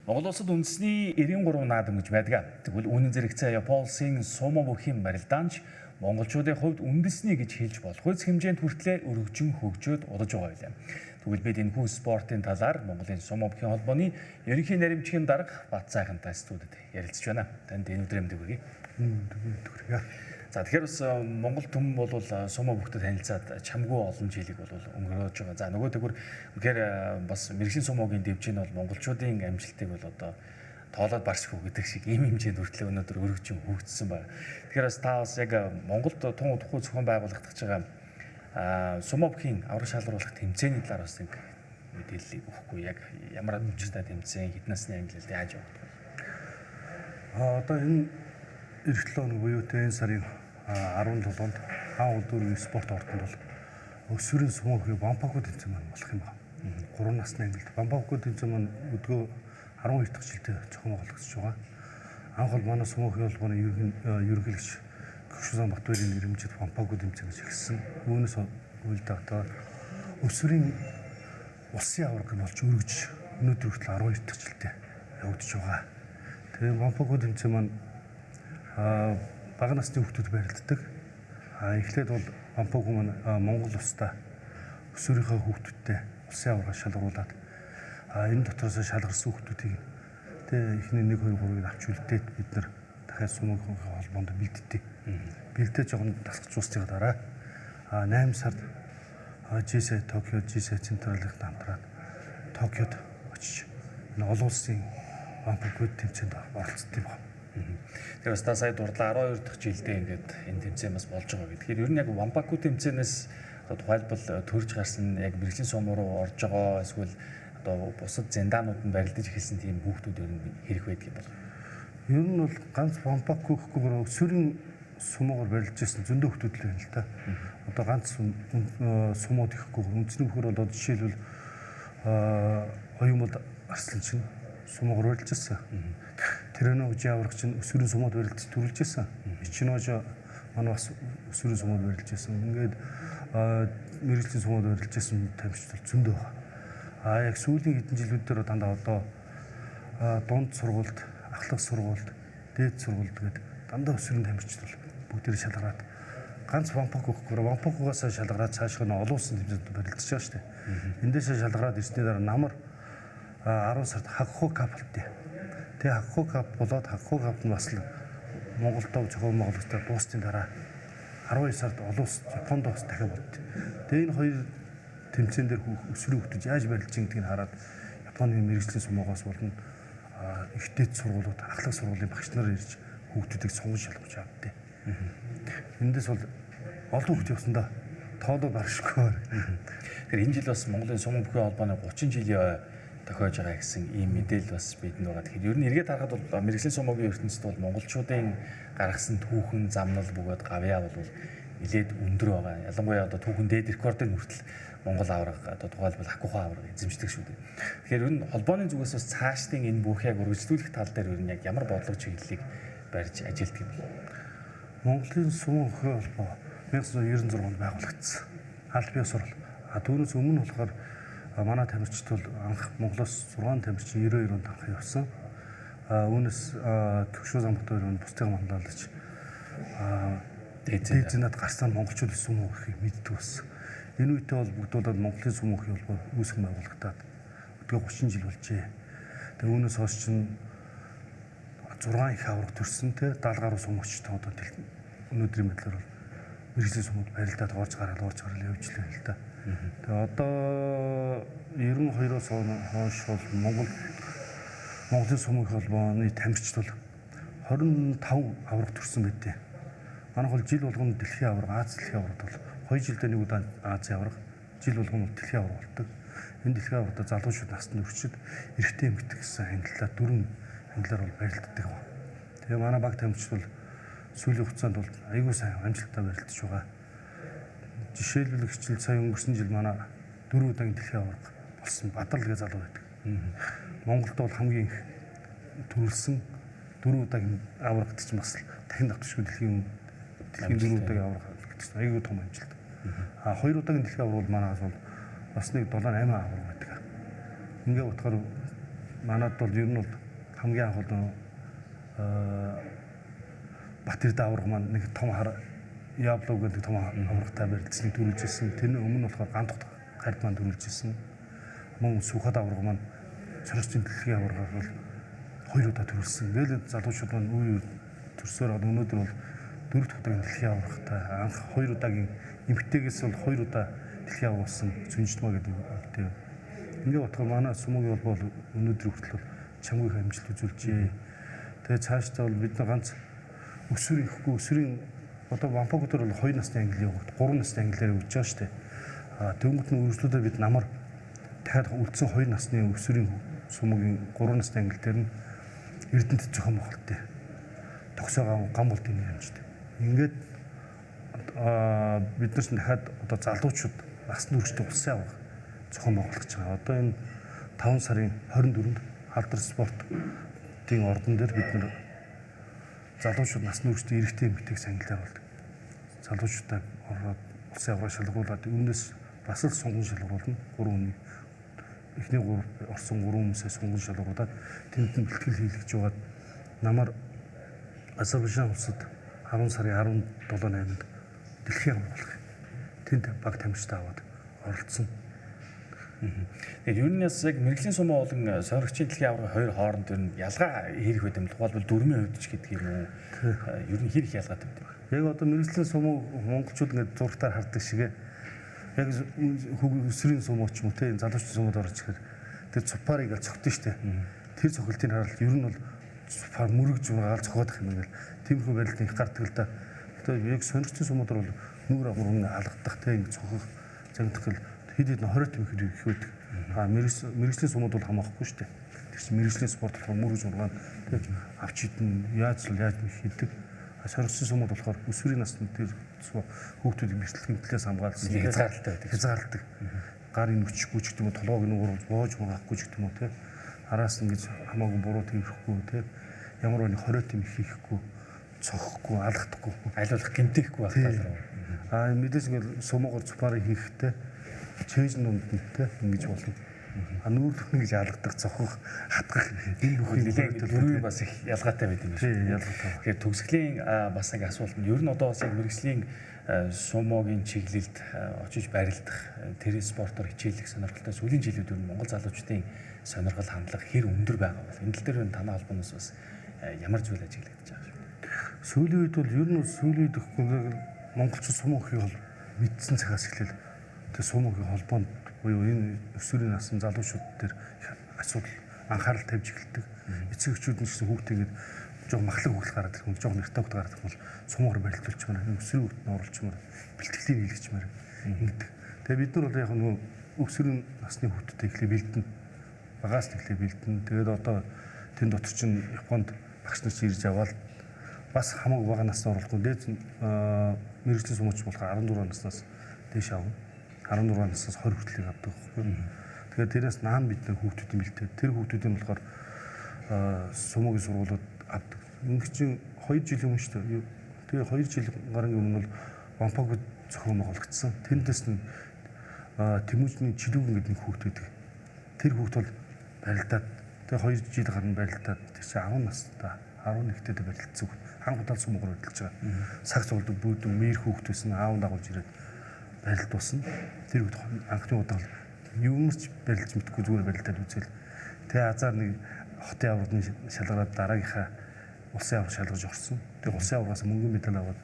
Монгол улсад үндэсний 93 наадам гэж байдаг. Тэгвэл үнэн зэрэгцээ Японсын сумо бүхийн барилдаанч монголчуудын хувьд үндэсний гэж хэлж болох үс хэмжээнд хүртлээр өргөжин хөгжөөд удаж байгаа юм. Тэгвэл бид энэхүү спортын талаар Монголын сумо бүхийн холбооны ерөнхий наримчгийн дарга Бат сайхантай студид ярилцж байна. Танд энэ өдрийн мэндийг хүргэе. За тэгэхээр бас Монгол түмэн бол сумо бүхтэд танилцаад чамгүй олон жилиг бол өнгөрөөж байгаа. За нөгөө тэгвэр үнэхээр бас мэрэгжлийн сумогийн дэвжин бол монголчуудын амжилтыг бол одоо тоолоод барсгүй гэдэг шиг ийм хэмжээнд хүртэл өнөөдөр өргөжин хөгжсөн байна. Тэгэхээр бас та бас яг Монголд тун удахгүй зохион байгуулагдаж байгаа сумо бүхийн авраг шалгаруулах тэмцээний талаар бас нэг мэдээллийг өгөхгүй. Яг ямар амжилттай тэмцээн, хэдэн насны ангиллалд яаж явагдав вэ? Одоо энэ эх 7 хоног буюу энэ сарын 17-нд хаан улдуур спорт ордонд бол өсвөрийн сумо бүхийн бамбаку тэмцээн маань болох юм байна. 3 насны ангилалд бамбаку тэмцээн маань өдгөө 12 дахь жилдээ зохион байгуулагдаж байгаа. Анх бол манай сумо бүхийн холбооны ерөнхийлөгч Гүшүүзан Батбаярын нэрмжид бамбаку тэмцээн гэж эхэлсэн. Үүнээс үйлдэгтэй өсвөрийн улсын аварга нь болж өргөж өнөөдөр хүртэл 12 дахь жилдээ явагдаж байгаа. Тэгээ бамбаку тэмцээн маань бага насны хүүхдүүд барилддаг. Эхлээд бол бамбаку маань Монгол улстай өсвөрийнхөө хүүхдүүдтэй улсын аварга шалгаруулад энэ дотроос шалгарсан хүүхдүүдийг тэгээ эхний 1 2 3-ыг авч үлдээд бид нар дахиад сумын холбоонд бэлддэг. Бэлдэж жоохон тасгалжуулсны дараа 8 сард G7 Токио G7 централын хамтраад Токиод очиж энэ олон улсын бамбаку тэмцээнд оролцсон юм байна. Тэгэхээр бас та сая дурдлаа 12 дахь жилдээ ингээд энэ тэмцээн бас болж байгаа гэдэг. Тэгэхээр ер нь яг бамбаку тэмцээнээс одоо тухайлбал төрж гарсан яг мэрэгжлийн сумо руу орж байгаа эсвэл одоо бусад зэндаанууд нь барилдаж эхэлсэн тийм хүүхдүүд ер нь хэрэг байдаг юм бол. Ер нь бол ганц бамбаку гэхгүйгээр өсвөрийн сумогоор барилж ирсэн зөндөө хүүхдүүд л байна л да. Одоо ганц сумод гэхгүйгээр үндэсний бүхөр бол одоо жишээлбэл оюун бод арслан чинь сумогоор барилж ирсэн. Тэрэнэ үжи авраг чинь өсвөрийн сумод барилж төрүүлж ирсэн. Ичнож манай бас өсвөрийн сумод барилж ирсэн. Ингээд мэрэгжлийн сумод барилж ирсэн тамирчид бол зөндөө байна. Яг сүүлийн хэдэн жилүүд дээр дандаа одоо дунд сургуульд, ахлах сургуульд, дээд сургуульд гэдэг дандаа өсвөрийн тамирчид бол бүгдээр шалгараад ганц бамбаку гэхгүй бамбакугаас шалгараад цаашаа нь олон улсын тэмцээнд барилдаж байгаа шүү дээ. Эндээсээ шалгараад ирсний дараа намар 10 сард Хагху кап болтыг. Тэгээ Хагху кап болоод Хагху кап нь бас Монголдоо зохион байгуулалтад дуусны дараа 12 сард олон улс Японд бас дахиад болт. Тэгээ энэ хоёр тэмцээн дээр өсвөрийн хүүхдүүд яаж барилж байгаа гэдгийг хараад Японы мэрэгжлийн сумоогоос болон ихтэйд сургуулиуд, ахлах сургуулийн багш нар ирж хүүхдүүдийг сонгож шалгаж авдээ. Эндээс бол олон хүүхд явсандаа тоолоо баршгүй. Тэгэхээр энэ жил бас Монголын сумо бүхийн холбооны 30 жилийн тохиож байгаа гэсэн ийм мэдээлэл бас бидэнд байгаа. Тэгэхээр ер нь эргээд харахад бол мэрэгжлийн сумогийн ертөнцид бол монголчуудын гаргасан түүхэн, замнал бөгөөд гавьяа бол нэлээд өндөр байгаа. Ялангуяа одоо түүхэн дээд рекордын хүртэл Монгол аварга одоо тухайлбал Хагхуха аварга эзэмшдэг шүү дээ. Тэгэхээр ер нь холбооны зүгээс бас цаашдын энэ бүхийг үргэлжлүүлэх тал дээр ер нь яг ямар бодлого чиглэлийг барьж ажилтдаг юм бэ? Монголын сумо бүхийн холбоо 1996 онд байгуулагдсан. Аль бие сурал. Түүнээс өмнө болохоор манай тамирчид бол анх Монголоос 6 тамирчин 92 онд анх явсан. Үүнээс Гүшүүзан Батбаяр бусдыг манлайлж дээд зэнат гарсан монголчууд сумо бүхийг мэддэг болсон. Энэ үедээ бол бүгдүүлээд Монголын сумо бүхийн холбоо үүсгэн байгуулагдаад өдгөө 30 жил болжээ. Тэгээ үүнээс хойш чинь 6 их аварга төрсөн те 70 гаруй сумогчтой одоо өнөөдрийн мэдлэр бол мэрэгжлийн сумод барилдаад орж гараад явж л байна л да. Тэгээ одоо 92-оос хойш бол Монголын сумын холбооны тамирчид бол 25 аварга төрсөн байдیں۔ Манайх бол жил болгон дэлхийн аварга, Аз дэлхийн аварга бол 2 жилдээ нэг удаа Азийн аварга, жил болгон дэлхийн аварга болдог. Энэ дэлхийн аваргад залуучууд насны хүрчид эрэгтэй эмэгтэй гэсэн ангиллаар 4 ангиллаар бол барилддаг байна. Тэгээ манай баг тамирчид бол сүүлийн хугацаанд бол аягүй сайн амжилттай барилдаж байгаа. Жишээлбэл хичээл сая өнгөрсөн жил манай 4 удаагийн дэлхийн аварга болсон Бадрал гэж залуу байдаг. Монголд бол хамгийн их төрүүлсэн 4 удаагийн аварга гэж бас дахин давтчихгүй дэлхийн 4 удаагийн аварга гэж аягүй том амжилт. 2 удаагийн дэлхийн аварга бол манаас бол бас нэг 7 8 аварга байдаг. Ингээ утгаар манад бол ер нь бол хамгийн анх бол Батэрдэ авраг маань нэг том Яблог гэдэг том аврагтай барилдсны төрүүлжсэн. Тэрний өмнө болохоор ганц гард маань төрүүлжсэн. Мөн Сүхбат авраг маань сонирхчийн дэлхийн аврагаар бол 2 удаа төрүүлсэн. Ингээл залуучууд маань үе төрсөөр өнөөдөр бол 4 дахь удаагийн дэлхийн аврагтай анх 2 удаагийн эмэгтэйгээс бол 2 удаа дэлхийн авраг болсон Сүнжтмаа гэдэг эмэгтэй. Ингээ бодохоор манай Сүмөгийн бол өнөөдөр хүртэл чамгийн амжилт үзүүлжээ. Тэгээ цаашдаа бол бид ганц өсвөрийн одоо Вампог дээр бол 2 насны англи явагд 3 насны англиар явж байгаа шүү дээ. Тэнгуут нь үргэлжлүүлээд бид намар дахиад үлдсэн 2 насны өсвөрийн Сүмөгийн 3 насны англи дээр нь Эрдэнэт зохион байгуулалттай тогсоогоо гам болтын нэрмжтэй. Ингээд бид нар ч дахиад одоо залуучууд насны хүрээтэй улсын авраг зохион байгуулах гэж байгаа. Одоо энэ 5 сарын 24-нд Алдар спортын ордон дээр бид нар залуучууд насны хүрээтэй эрэгтэй эмэгтэйг ангилаар болдог. Залуучуудаа ороод улсын авраг шалгуулад өмнөөс бас л сунган шалгуулна. 3 хүний эхний 3 орсон 3 хүмүүсээс сунган шалгуулад тэнд нь бэлтгэл хийлгэж байгаад намар Азербайджан улсад 10 сарын 17-8-нд дэлхийн авраг болох. Тэнд баг тамирчтай аваад оролцсон. Тэгээд ер нь яг мэрэгжлийн сумын болон соригчийн дэлхийн аврагын хоёр хооронд ер нь ялгаа хийх байт юм. Тухайлбал дөрмийн хувьд ч гэдэг юм уу? Ер нь хийх ялгаатай байдаг. Яг одоо мэрэгжлийн сумын монголчууд ингээд зургатаар хардаг шиг яг өсвөрийн сумуу ч юм уу те залуучдын сумууд орж ирэхээр тэр цупарыг цогтөн штэ. Тэр цохилтын харалт ер нь бол цупар мөрөг зургаал цохоод их юм ингээл тиймэрхүү байдлаар их гардаг л да. Тэгээд яг сонирхчийн сумууд бол нүүр агуурын алгадах те ингээд цохох загнах гэл хэд хэд 20 тэмхэр их байдаг. Мэрэгжлийн сумууд бол хамаахгүй штэ. Тэр чинь мэрэгжлийн спорт болохоор мөрөг зургаал те авч идэн яаж хийдэг. Соригчийн сумууд болохоор өсвөрийн насны тэр хүүхдүүдийн бэлтгэлийн төлөөс хамгаалсан хязгаарладаг. Гарын нүчгүй ч гэдэг юм уу, толгойг нь боож мурахгүй ч гэдэг юм уу те. Араас нь гэж хамаагүй буруу тэмрэхгүй те. Ямар нэг 20 тэмх хийхгүй, цохихгүй, алгадахгүй, айлуулах гэмтээхгүй байх тал. Мэдээж ингээл сумуугаар цупарыг хийхдээ чэйж нүнд нь те ингэж болно. Нүүр ингэж алгадаг, цохох, хатгах энэ бүхний дөрвийн бас их ялгаатай байт юм шиг. Ялгаатай. Тэгэхээр төгсгөлийн бас нэг асуулт нь ер нь одоо бас яг мэрэгжлийн сумогийн чиглэлд очиж барилдах, тэр спортоор хичээлэх сонирхолтой сүүлийн жилүүд ер нь Монгол залуучдын сонирхол хандлага хэр өндөр байгаа бол энэ тал дээр танай холбооноос бас ямар зүйл ажиглагдаж байгаа шүү. Сүүлийн үед бол ер нь сүүлийн үед монголчууд сумоогийн бол мэдсэн цагаас эхлээл тэр сумоогийн холбоонд буюу энэ өсвөрийн насны залуучууд дээр асуудал анхаарал тавьж эхэлдэг. Эцэг эхчүүд нь гэсэн хүүхдтэйгээд жоо махлаг хөглөх гараад ирэх юм, жоо нэртагт гараад ирэх бол сумаар барилдуулж байгаа. Өсвөрийн хүүхд нь оруулчмаар бэлтгэлийн хийлгэчмээр ингэдэг. Тэгээ бид нар бол яг нөгөө өсвөрийн насны хүүхдтэй эхлээ бэлдэн. Багаас эхлээ бэлдэн. Тэгээд одоо тэн дотор чинь Японд багш нар ирж аваад бас хамаагүй бага насны оруулахгүй. Дээд мэрэгжлийн сумууч болохоор 14 наснаас дээш авна. 16 наснаас 20 хүртэлийг авдаг байхгүй. Тэгэхээр тэрээс наан бид нар хүүхдүүдийн бэлтээд тэр хүүхдүүдийн болохоор сумуугийн сургуулиуд авдаг. Ингээд чинь 2 жилийн өмнө шүү дээ. Тэгээ 2 жил гарангийн өмнө бол Вампог зохион байгуулагдсан. Тэндээс нь Тэмүүжний Чилүүгэн гэдэг нэг хүүхд байдаг. Тэр хүүхд бол барилдаад тэгээ 2 жил гарна барилдаад тэр чинь 10 настай 11-тэй барилдсан. Анх удаа сумуугаар барилдаж байгаа. Цаг цуглдаг бүүдэн мэр хүүхдээс нь аав дагуулж ирээд барилдуулсан. Тэр үед анхны удаа юмч барилж мэдгүй зүгээр барилдаад үзэл. Тэгээ азар нэг хотын аврагны шалгараад дараагийнхаа улсын авраг шалгаж орсон. Тэгээ улсын аврагаас мөнгөн медаль аваад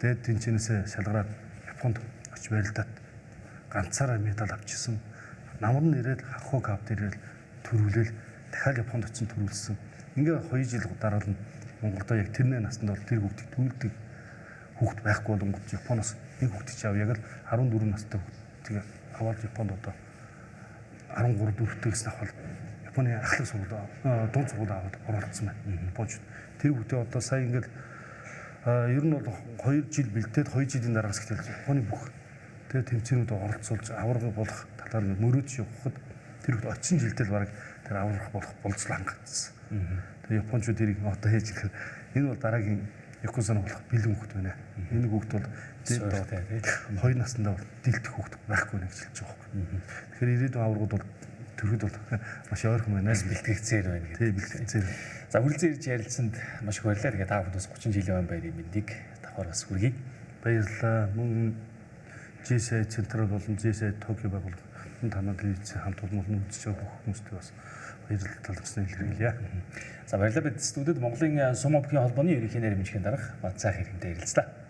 тэгээд тэнцэнээсээ шалгараад Японд очиж барилдаад ганцаараа медаль авчихсан. Намар нь ирээд Хахо кап дээр төрүүлээл дахиад Японд очиж төрүүлсэн. Ингээ 2 жил дараа нь Монголдо яг тэрний наснд бол тэр хүүхдийг төрүүлдэг хүүхд байхгүй болонгот Японоос нэг хүүхдийг чав яг л 14 настай хүүхдийг аваад Японд одоо 13 дөрөвтэйгс аваад Японы ахлах сургууль дунд сургууль аваад оролцсон байна. Японч тэр хүүхдээ одоо сая ингээл ер нь бол 2 жил бэлдээд 2 жилийн дараагаас эхэлж Японы бүх тэгээ тэмцээнүүд оролцуулж авраг болох талаар мөрөөдөж явахад тэр хүүхд очсон жилдээ л баг тэр аврах болох болцлоо хангацсан. Тэгээ Япончууд тэрийг одоо хийж ирэхээр энэ бол дараагийн Якузан болох бэлэн хүүхд байна. Энэ хүүхд бол 2 наснда бол дэлдэх хүүхд байхгүй нэ гэж хэлж байгаа юм. Тэгэхээр ирээдүйн аврагууд бол төрөхд бол маш ойрхон байна. бэлтгэгцээр байна гэдэг. Тийм бэлтгэгцээр. За хүрэлцэн ирж ярилцсанд маш их баярлалаа. Тэгээ та бүхэндээс 30 жилийн баярын мэндийг давхар бас хүргэе. Баярлалаа. Мөн GSI Централ болон GSI Токио байгууллагын танаа телевизийн хамт олон үзэж байгаа бүх хүмүүстээ бас баярлалаа талархсан илэрхийлье. За баярлалаа. Бид студид Монголын Сумо бүхий холбооны ерөнхий нарийн мужийн дарга Бат Цаах иргэнтэй ярилцлаа.